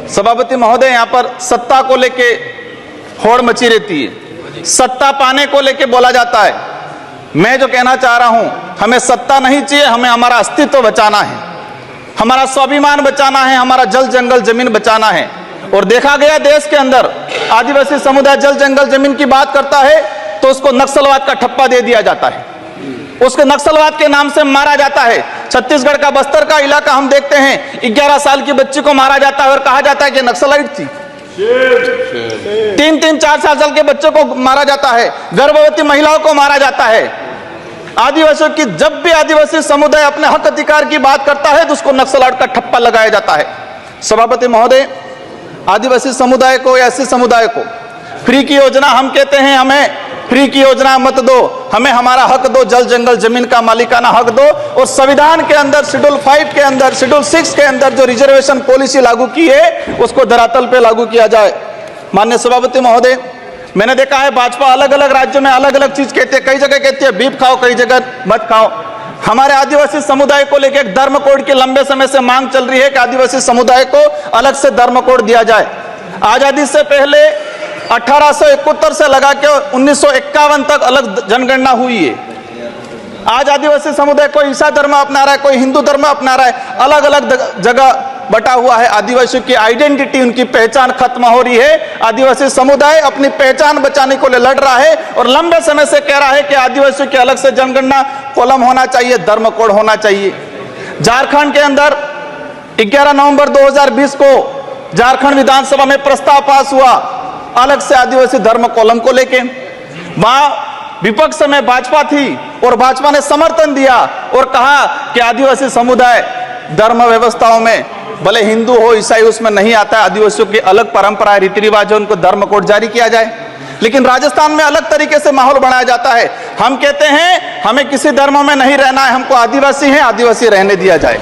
सभापति महोदय, यहाँ पर सत्ता को लेके होड़ मची रहती है, सत्ता पाने को लेके बोला जाता है। मैं जो कहना चाह रहा हूं, हमें सत्ता नहीं चाहिए, हमें हमारा अस्तित्व बचाना है, हमारा स्वाभिमान बचाना है, हमारा जल जंगल जमीन बचाना है। और देखा गया देश के अंदर आदिवासी समुदाय जल जंगल जमीन की बात करता है तो उसको नक्सलवाद का ठप्पा दे दिया जाता है, उसको नक्सलवाद के नाम से मारा जाता है। छत्तीसगढ़ का बस्तर का इलाका हम देखते हैं, 11 साल की बच्ची को मारा जाता है और कहा जाता है कि नक्सलाइट थी। 3-3, 4-4 साल के बच्चों को मारा जाता है, गर्भवती महिलाओं को मारा जाता है। आदिवासियों की, जब भी आदिवासी समुदाय अपने हक अधिकार की बात करता है तो उसको नक्सलाइट का ठप्पा लगाया जाता है। सभापति महोदय, आदिवासी समुदाय को या एससी समुदाय को फ्री की योजना, हम कहते हैं हमें फ्री की योजना मत दो, हमें हमारा हक दो, जल जंगल जमीन का मालिकाना हक दो। और संविधान के अंदर शेड्यूल 5 के अंदर, शेड्यूल 6 के अंदर जो रिजर्वेशन पॉलिसी लागू की है उसको धरातल पे लागू किया जाए। माननीय सभापति महोदय, मैंने देखा है भाजपा अलग अलग राज्यों में अलग अलग चीज कहती है, कई जगह कहती है बीफ खाओ, कई जगह मत खाओ। हमारे आदिवासी समुदाय को लेकर एक धर्म कोड की लंबे समय से मांग चल रही है कि आदिवासी समुदाय को अलग से धर्म कोड दिया जाए। आजादी से पहले 1871 से लगा के 1951 तक अलग जनगणना हुई है। आज आदिवासी समुदाय कोई ईसाई धर्म अपना रहा है, कोई हिंदू धर्म अपना रहा है, अलग अलग जगह बटा हुआ है। आदिवासियों की आइडेंटिटी, उनकी पहचान खत्म हो रही है। आदिवासी समुदाय अपनी पहचान बचाने को लड़ रहा है और लंबे समय से कह रहा है कि आदिवासियों की अलग से जनगणना कॉलम होना चाहिए, धर्म कोड होना चाहिए। झारखंड के अंदर 11 नवंबर 2020 को झारखंड विधानसभा में प्रस्ताव पास हुआ अलग से आदिवासी धर्म कॉलम को लेके। वहां विपक्ष में भाजपा थी और भाजपा ने समर्थन दिया और कहा कि आदिवासी समुदाय धर्म व्यवस्थाओं में भले हिंदू हो ईसाई उसमें नहीं आता है, आदिवासियों की अलग परंपरा रीति रिवाज है, उनको धर्म कोड जारी किया जाए। लेकिन राजस्थान में अलग तरीके से माहौल बनाया जाता है। हम कहते हैं हमें किसी धर्म में नहीं रहना है, हमको आदिवासी है, आदिवासी रहने दिया जाए।